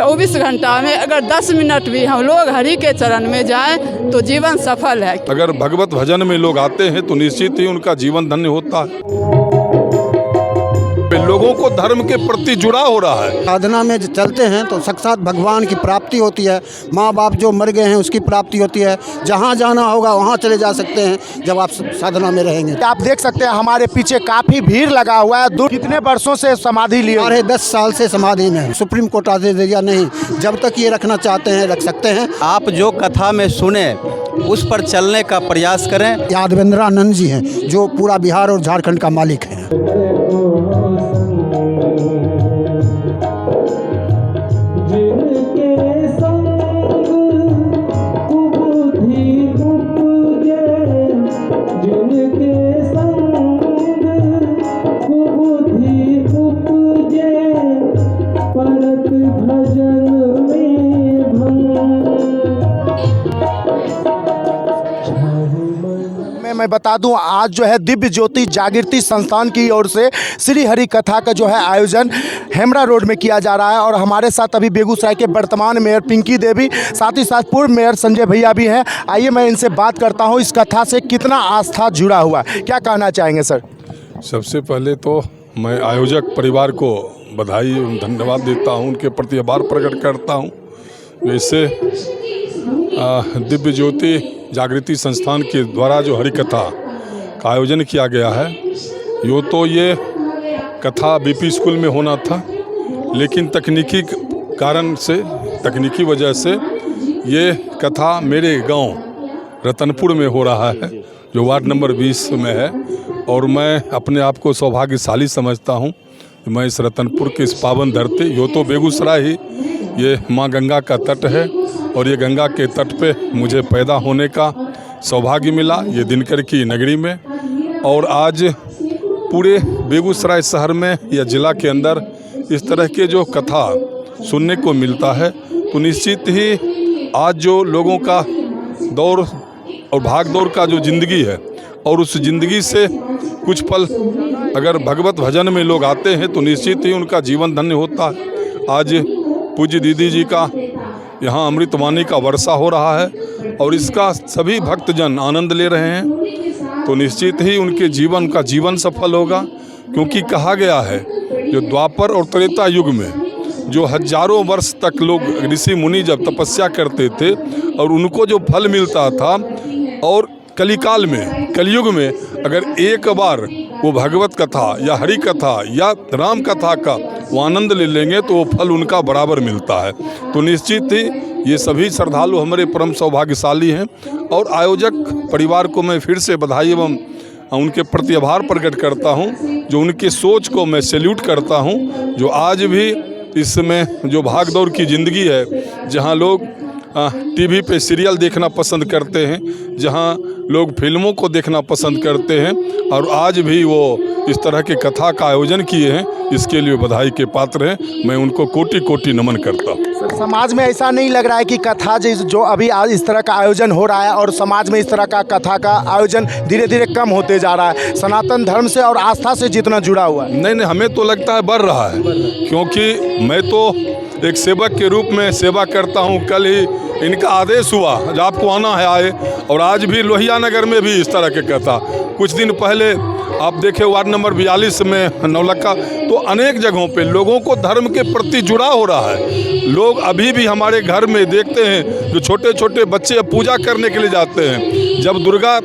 24 घंटा में अगर 10 मिनट भी हम लोग हरि के चरण में जाएं तो जीवन सफल है। अगर भगवत भजन में लोग आते हैं तो निश्चित ही उनका जीवन धन्य होता है। लोगों को धर्म के प्रति जुड़ाव हो रहा है। साधना में चलते हैं तो साक्षात भगवान की प्राप्ति होती है। माँ बाप जो मर गए हैं उसकी प्राप्ति होती है। जहाँ जाना होगा वहाँ चले जा सकते हैं जब आप साधना में रहेंगे। आप देख सकते हैं हमारे पीछे काफी भीड़ लगा हुआ है। कितने वर्षों से समाधि लिए? अरे 10 साल से समाधि में। सुप्रीम कोर्ट आदेश दे दिया नहीं, जब तक ये रखना चाहते हैं रख सकते हैं। आप जो कथा में सुने उस पर चलने का प्रयास करें। यादवेंद्रानंद जी हैं जो पूरा बिहार और झारखंड का मालिक हैं। मैं बता दूं आज जो है दिव्य ज्योति जागृति संस्थान की ओर से श्री हरि कथा का जो है आयोजन हेमरा रोड में किया जा रहा है। और हमारे साथ अभी बेगूसराय के वर्तमान मेयर पिंकी देवी, साथ ही साथ पूर्व मेयर संजय भैया भी हैं। आइए मैं इनसे बात करता हूं, इस कथा से कितना आस्था जुड़ा हुआ है, क्या कहना चाहेंगे सर? सबसे पहले तो मैं आयोजक परिवार को बधाई एवं धन्यवाद देता हूं, उनके प्रति आभार प्रकट करता हूं। वैसे दिव्य ज्योति जागृति संस्थान के द्वारा जो हरि कथा का आयोजन किया गया है, ये कथा बीपी स्कूल में होना था, लेकिन तकनीकी कारण से, तकनीकी वजह से ये कथा मेरे गांव रतनपुर में हो रहा है, जो वार्ड नंबर 20 में है। और मैं अपने आप को सौभाग्यशाली समझता हूं कि मैं इस रतनपुर के इस पावन धरती, यो तो बेगूसराय ही ये माँ गंगा का तट है, और ये गंगा के तट पे मुझे पैदा होने का सौभाग्य मिला, ये दिनकर की नगरी में। और आज पूरे बेगूसराय शहर में या ज़िला के अंदर इस तरह के जो कथा सुनने को मिलता है, तो निश्चित ही आज जो लोगों का दौर और भाग दौड़ का जो ज़िंदगी है, और उस ज़िंदगी से कुछ पल अगर भगवत भजन में लोग आते हैं तो निश्चित ही उनका जीवन धन्य होता है। आज पूज्य दीदी जी का यहाँ अमृतवाणी का वर्षा हो रहा है और इसका सभी भक्तजन आनंद ले रहे हैं, तो निश्चित ही उनके जीवन का जीवन सफल होगा। क्योंकि कहा गया है जो द्वापर और त्रेता युग में जो हजारों वर्ष तक लोग ऋषि मुनि जब तपस्या करते थे और उनको जो फल मिलता था, और कलिकाल में, कलयुग में अगर एक बार वो भगवत कथा या हरि कथा या राम कथा का वो आनंद ले लेंगे तो वो फल उनका बराबर मिलता है। तो निश्चित ही ये सभी श्रद्धालु हमारे परम सौभाग्यशाली हैं। और आयोजक परिवार को मैं फिर से बधाई एवं उनके प्रति आभार प्रकट करता हूं, जो उनके सोच को मैं सैल्यूट करता हूं, जो आज भी इसमें जो भाग दौड़ की ज़िंदगी है, जहां लोग टीवी पे सीरियल देखना पसंद करते हैं, जहां लोग फिल्मों को देखना पसंद करते हैं, और आज भी वो इस तरह के कथा का आयोजन किए हैं, इसके लिए बधाई के पात्र हैं। मैं उनको कोटि कोटि नमन करता हूँ। समाज में ऐसा नहीं लग रहा है कि कथा जो अभी आज इस तरह का आयोजन हो रहा है और समाज में इस तरह का कथा का आयोजन धीरे धीरे कम होते जा रहा है, सनातन धर्म से और आस्था से जितना जुड़ा हुआ है? नहीं, हमें तो लगता है बढ़ रहा है, क्योंकि मैं तो एक सेवक के रूप में सेवा करता हूँ। कल ही इनका आदेश हुआ जब आपको आना है आए, और आज भी लोहिया नगर में भी इस तरह के कथा, कुछ दिन पहले आप देखे वार्ड नंबर 42 में नौलक्खा, तो अनेक जगहों पे लोगों को धर्म के प्रति जुड़ाव हो रहा है। लोग अभी भी हमारे घर में देखते हैं जो छोटे छोटे बच्चे पूजा करने के लिए जाते हैं। जब दुर्गा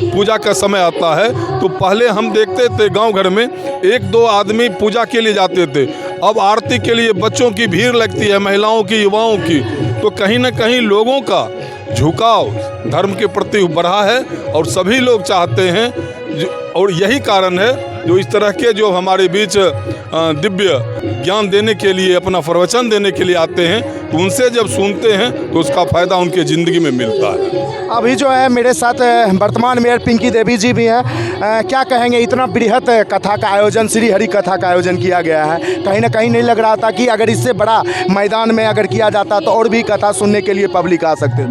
पूजा का समय आता है तो पहले हम देखते थे गांव घर में 1-2 आदमी पूजा के लिए जाते थे, अब आरती के लिए बच्चों की भीड़ लगती है, महिलाओं की, युवाओं की। तो कहीं ना कहीं लोगों का झुकाव धर्म के प्रति बढ़ा है और सभी लोग चाहते हैं, और यही कारण है जो इस तरह के जो हमारे बीच दिव्य ज्ञान देने के लिए, अपना प्रवचन देने के लिए आते हैं, तो उनसे जब सुनते हैं तो उसका फ़ायदा उनके ज़िंदगी में मिलता है। अभी जो है मेरे साथ वर्तमान मेयर पिंकी देवी जी भी हैं। क्या कहेंगे, इतना बृहत कथा का आयोजन, श्री हरि कथा का आयोजन किया गया है, कहीं ना कहीं नहीं लग रहा था कि अगर इससे बड़ा मैदान में अगर किया जाता तो और भी कथा सुनने के लिए पब्लिक आ सकते?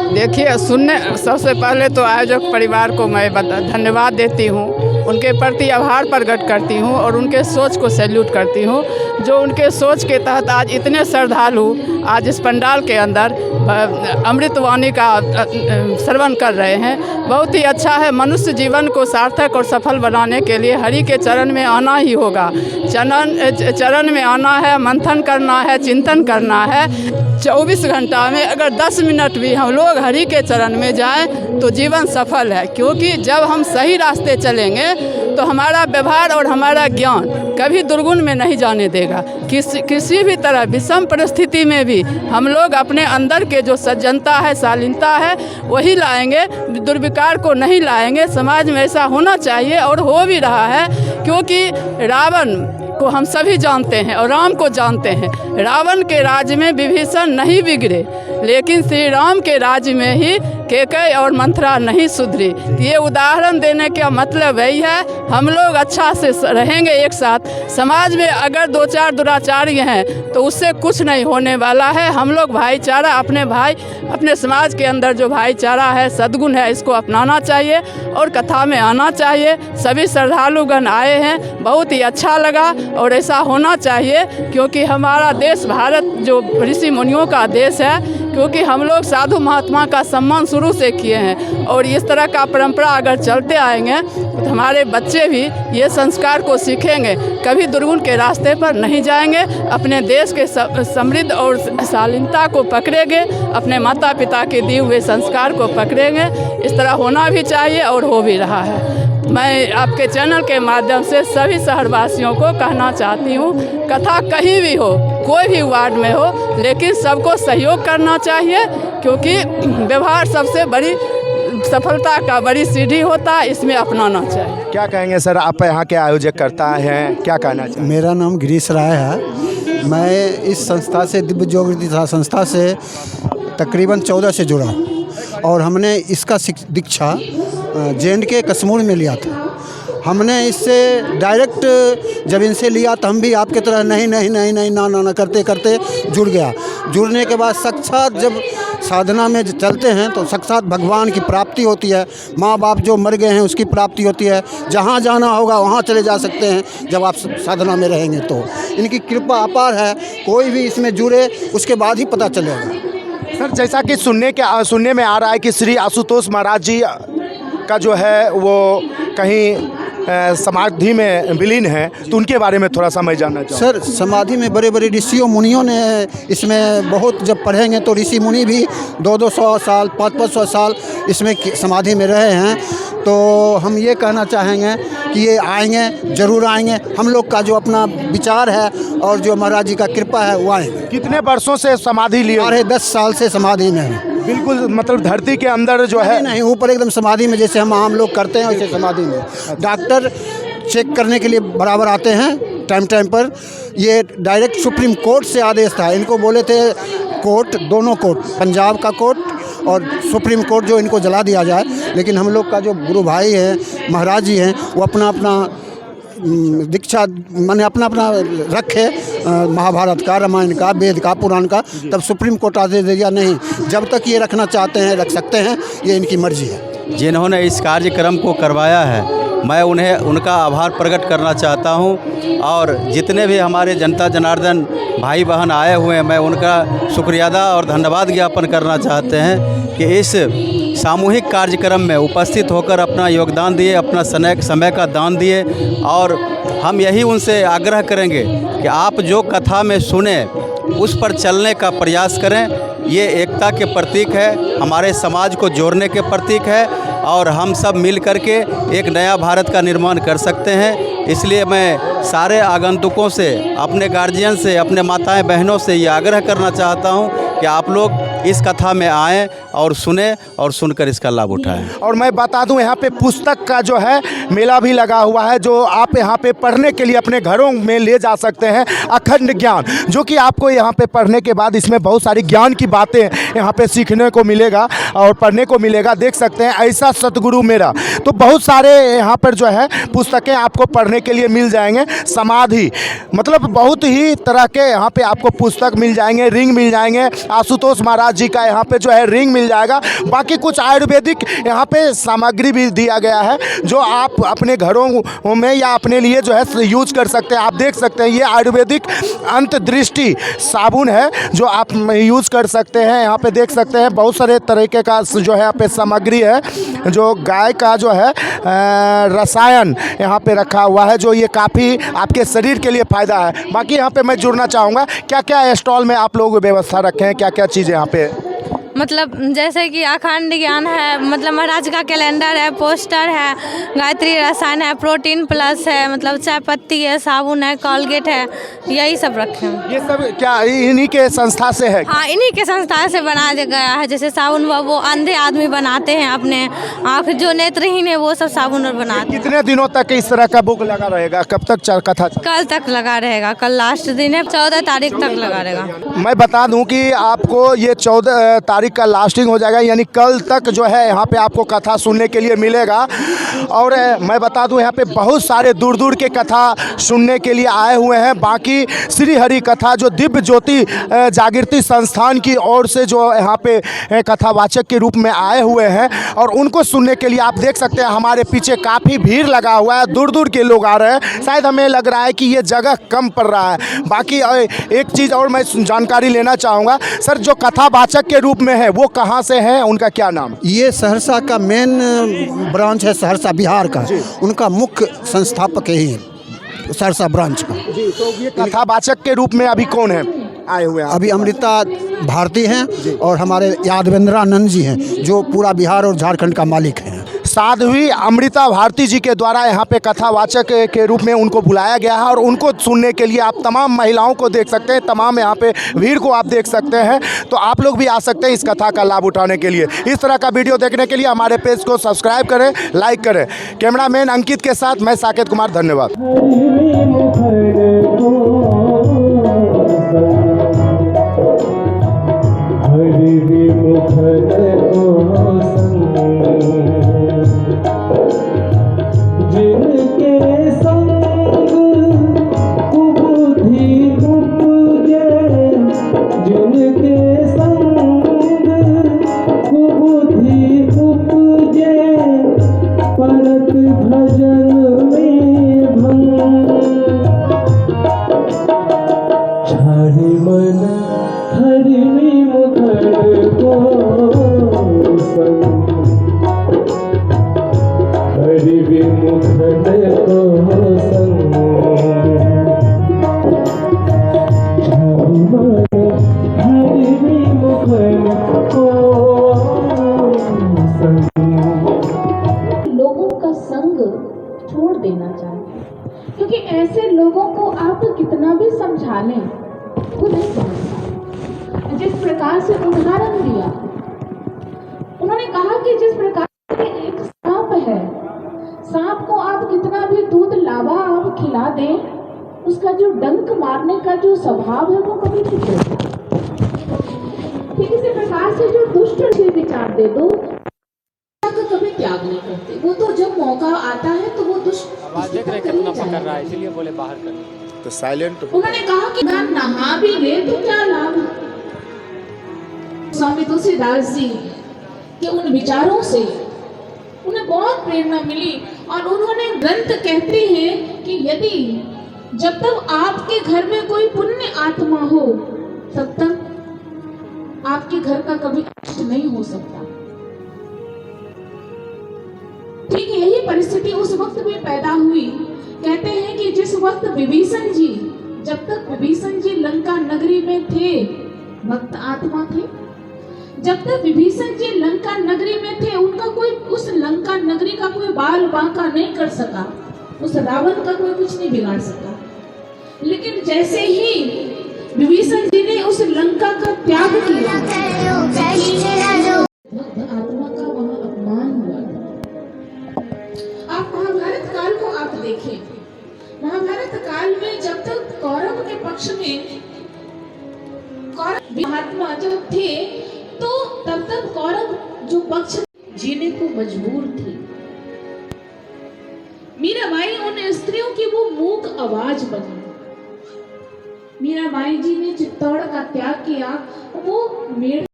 देखिए, सुनने सबसे पहले तो आयोजक परिवार को मैं धन्यवाद देती हूँ, उनके प्रति आभार प्रकट करती हूँ और उनके सोच को सैल्यूट करती हूँ, जो उनके सोच के तहत आज इतने श्रद्धालु आज इस पंडाल के अंदर अमृतवाणी का श्रवण कर रहे हैं। बहुत ही अच्छा है। मनुष्य जीवन को सार्थक और सफल बनाने के लिए हरि के चरण में आना ही होगा। चरण में आना है, मंथन करना है, चिंतन करना है। 24 घंटा में अगर 10 मिनट भी हम लोग हरि के चरण में जाएं तो जीवन सफल है, क्योंकि जब हम सही रास्ते चलेंगे तो हमारा व्यवहार और हमारा ज्ञान कभी दुर्गुण में नहीं जाने देगा। किसी भी तरह विषम परिस्थिति में भी हम लोग अपने अंदर के जो सज्जनता है, शालीनता है, वही लाएंगे, दुर्विकार को नहीं लाएंगे। समाज में ऐसा होना चाहिए और हो भी रहा है, क्योंकि रावण को हम सभी जानते हैं और राम को जानते हैं। रावण के राज्य में विभीषण नहीं बिगड़े, लेकिन श्री राम के राज्य में ही कैकेयी और मंथरा नहीं सुधरी। ये उदाहरण देने का मतलब यही है, हम लोग अच्छा से रहेंगे एक साथ। समाज में अगर 2-4 दुराचारी हैं तो उससे कुछ नहीं होने वाला है। हम लोग भाईचारा, अपने भाई, अपने समाज के अंदर जो भाईचारा है, सद्गुण है, इसको अपनाना चाहिए और कथा में आना चाहिए। सभी श्रद्धालुगण आए हैं, बहुत ही अच्छा लगा और ऐसा होना चाहिए, क्योंकि हमारा देश भारत जो ऋषि मुनियों का देश है, क्योंकि हम लोग साधु महात्मा का सम्मान शुरू से किए हैं और इस तरह का परंपरा अगर चलते आएंगे तो हमारे बच्चे भी ये संस्कार को सीखेंगे, कभी दुर्गुण के रास्ते पर नहीं जाएंगे, अपने देश के समृद्ध और शालीनता को पकड़ेंगे, अपने माता पिता के दिए हुए संस्कार को पकड़ेंगे। इस तरह होना भी चाहिए और हो भी रहा है। मैं आपके चैनल के माध्यम से सभी शहरवासियों को कहना चाहती हूँ, कथा कहीं भी हो, कोई भी वार्ड में हो, लेकिन सबको सहयोग करना चाहिए, क्योंकि व्यवहार सबसे बड़ी सफलता का बड़ी सीढ़ी होता है, इसमें अपनाना चाहिए। क्या कहेंगे सर, आप यहाँ के आयोजक करता हैं, क्या कहना चाहिए? मेरा नाम गिरीश राय है। मैं इस संस्था से, दिव्य जागृति संस्था से तकरीबन 14 से जुड़ा और हमने इसका दीक्षा J&K कश्मीर में लिया था। हमने इससे डायरेक्ट जब इनसे लिया तो हम भी आपके तरह नहीं ना करते करते जुड़ गया। जुड़ने के बाद साक्षात जब साधना में चलते हैं तो साक्षात भगवान की प्राप्ति होती है। माँ बाप जो मर गए हैं उसकी प्राप्ति होती है। जहाँ जाना होगा वहाँ चले जा सकते हैं जब आप साधना में रहेंगे तो। इनकी कृपा अपार है, कोई भी इसमें जुड़े उसके बाद ही पता चलेगा। सर, जैसा कि सुनने में आ रहा है कि श्री आशुतोष महाराज जी का जो है वो कहीं समाधि में विलीन है, तो उनके बारे में थोड़ा सा मैं जानना चाहूँ। सर, समाधि में बड़े बड़े ऋषियों मुनियों ने इसमें बहुत, जब पढ़ेंगे तो ऋषि मुनि भी 200-200 साल 500-500 साल इसमें समाधि में रहे हैं। तो हम ये कहना चाहेंगे कि ये आएंगे, ज़रूर आएंगे। हम लोग का जो अपना विचार है और जो महाराज जी का कृपा है वो आएंगे। कितने वर्षों से समाधि लिए? 10 साल से समाधि में है। बिल्कुल, मतलब धरती के अंदर जो है नहीं, ऊपर एकदम समाधि में, जैसे हम आम लोग करते हैं वैसे समाधि में। डॉक्टर चेक करने के लिए बराबर आते हैं टाइम पर। ये डायरेक्ट सुप्रीम कोर्ट से आदेश था। इनको बोले थे कोर्ट, दोनों कोर्ट, पंजाब का कोर्ट और सुप्रीम कोर्ट, जो इनको जला दिया जाए। लेकिन हम लोग का जो गुरु भाई हैं, महाराज जी हैं, वो अपना दीक्षा माने अपना रखे, महाभारत का, रामायण का, वेद का, पुराण का। तब सुप्रीम कोर्ट आदेश दे दिया, नहीं, जब तक ये रखना चाहते हैं रख सकते हैं, ये इनकी मर्जी है। जिन्होंने इस कार्यक्रम को करवाया है, मैं उनका आभार प्रकट करना चाहता हूं। और जितने भी हमारे जनता जनार्दन भाई बहन आए हुए हैं, मैं उनका शुक्रिया और धन्यवाद ज्ञापन करना चाहते हैं कि इस सामूहिक कार्यक्रम में उपस्थित होकर अपना योगदान दिए, अपना समय का दान दिए। और हम यही उनसे आग्रह करेंगे कि आप जो कथा में सुने उस पर चलने का प्रयास करें। ये एकता के प्रतीक है, हमारे समाज को जोड़ने के प्रतीक है और हम सब मिल कर के एक नया भारत का निर्माण कर सकते हैं। इसलिए मैं सारे आगंतुकों से, अपने गार्जियन से, अपने माताएं बहनों से ये आग्रह करना चाहता हूं कि आप लोग इस कथा में आएँ और सुने और सुनकर इसका लाभ उठाएं। और मैं बता दूं, यहाँ पे पुस्तक का जो है मेला भी लगा हुआ है, जो आप यहाँ पे पढ़ने के लिए अपने घरों में ले जा सकते हैं। अखंड ज्ञान, जो कि आपको यहाँ पे पढ़ने के बाद इसमें बहुत सारी ज्ञान की बातें यहाँ पे सीखने को मिलेगा और पढ़ने को मिलेगा। देख सकते हैं, ऐसा सतगुरु मेरा। तो बहुत सारे यहाँ पर जो है पुस्तकें आपको पढ़ने के लिए मिल जाएंगे। समाधि मतलब बहुत ही तरह के यहाँ पे आपको पुस्तक मिल जाएंगे, रिंग मिल जाएंगे, आशुतोष महाराज जी का यहाँ पे जो है रिंग मिल जाएगा। बाकी कुछ आयुर्वेदिक यहाँ पे सामग्री भी दिया गया है जो आप अपने घरों में या अपने लिए जो है यूज कर सकते हैं। आप देख सकते हैं ये आयुर्वेदिक अंतदृष्टि साबुन है जो आप यूज़ कर सकते हैं। यहाँ पे देख सकते हैं बहुत सारे तरीके का जो है यहाँ पे सामग्री है जो गाय का जो है रसायन यहाँ पे रखा हुआ है जो ये काफ़ी आपके शरीर के लिए फ़ायदा है। बाकी यहाँ पे मैं जुड़ना चाहूँगा, क्या क्या स्टॉल में आप लोग व्यवस्था रखे हैं, क्या क्या चीज़ें यहाँ पे? मतलब जैसे कि अखंड ज्ञान है, मतलब महाराज का कैलेंडर है, पोस्टर है, गायत्री रसायन है, प्रोटीन प्लस है, मतलब चाय पत्ती है, साबुन है, कोलगेट है, यही सब रखे हैं। ये सब क्या इन्हीं के संस्था से है? हाँ, इन्हीं के संस्था से बनाया गया है। जैसे साबुन वो अंधे आदमी बनाते हैं, अपने आँख जो नेत्रहीन है वो सब साबुन और बनाते हैं। कितने दिनों तक इस तरह का बुक लगा रहेगा, कब तक कथा? कल तक लगा रहेगा, कल लास्ट दिन है, 14 तारीख तक लगा रहेगा। मैं बता दूं कि आपको ये 14 तारीख का लास्टिंग हो जाएगा, यानी कल तक जो है यहाँ पे आपको कथा सुनने के लिए मिलेगा। और मैं बता दूं यहाँ पे बहुत सारे दूर दूर के कथा सुनने के लिए आए हुए हैं। बाकी श्री हरि कथा जो दिव्य ज्योति जागृति संस्थान की ओर से जो यहाँ पे कथावाचक के रूप में आए हुए हैं और उनको सुनने के लिए आप देख सकते हैं हमारे पीछे काफ़ी भीड़ लगा हुआ है, दूर दूर के लोग आ रहे हैं। शायद हमें लग रहा है कि ये जगह कम पड़ रहा है। बाकी एक चीज़ और मैं जानकारी लेना चाहूँगा सर, जो कथावाचक के रूप में है वो कहाँ से हैं, उनका क्या नाम? ये सहरसा का मेन ब्रांच है, सहरसा बिहार का। उनका मुख्य संस्थापक यही है सहरसा ब्रांच का। जी, तो ये कथावाचक के रूप में अभी कौन है आए हुए हैं? अभी अमृता भारती हैं और हमारे यादवेंद्रानंद जी हैं जो पूरा बिहार और झारखंड का मालिक हैं। साध्वी अमृता भारती जी के द्वारा यहाँ पे कथावाचक के रूप में उनको बुलाया गया है और उनको सुनने के लिए आप तमाम महिलाओं को देख सकते हैं, तमाम यहाँ पे भीड़ को आप देख सकते हैं। तो आप लोग भी आ सकते हैं इस कथा का लाभ उठाने के लिए। इस तरह का वीडियो देखने के लिए हमारे पेज को सब्सक्राइब करें, लाइक करें। कैमरामैन अंकित के साथ मैं साकेत कुमार, धन्यवाद। लोगों का संग छोड़ देना चाहिए, क्योंकि ऐसे लोगों को आप कितना भी समझा लें वो नहीं समझता। जिस प्रकार से उदाहरण दिया, उन्होंने कहा कि जिस प्रकार से एक सांप है, सांप को आप कितना भी दूध लावा आप खिला दें, उसका जो डंक मारने का जो स्वभाव है वो कभी नहीं छोड़ता। ठीक इसी प्रकार से जो दुष्ट से विचार दे दो का कभी त्याग नहीं करते, वो तो जब मौका आता है तो वो दुष्ट कर रहा है, इसलिए बोले बाहर कर तो साइलेंट। उन्होंने कहा कि मैं नहा भी ले तो क्या लाभ। स्वामी तुलसीदास जी के उन विचारों से उन्हें बहुत प्रेरणा मिली और उन्होंने ग्रंथ कहते हैं कि यदि जब तक आपके घर में कोई पुण्य आत्मा हो तब तक आपके घर का कभी कष्ट नहीं हो सकता। ठीक यही परिस्थिति उस वक्त में पैदा हुई। कहते हैं कि जिस वक्त विभीषण जी, जब तक विभीषण जी लंका नगरी में थे, भक्त आत्मा थे, जब तक विभीषण जी लंका नगरी में थे, उनका कोई उस लंका नगरी का कोई बाल बांका नहीं कर सका, उस रावण का कोई कुछ नहीं बिगाड़ सका। लेकिन जैसे ही विभीषण जी ने उस लंका का त्याग किया, आत्मा का वहां अपमान हुआ। आप महाभारत काल को आप देखें, महाभारत काल में जब तक कौरव के पक्ष में कौरव महात्मा जब थे तो तब तक कौरव जो पक्ष जीने को मजबूर थे। मीराबाई उन स्त्रियों की वो मूक आवाज बनी। मीराबाई जी ने चित्तौड़ का त्याग किया, वो मेढ़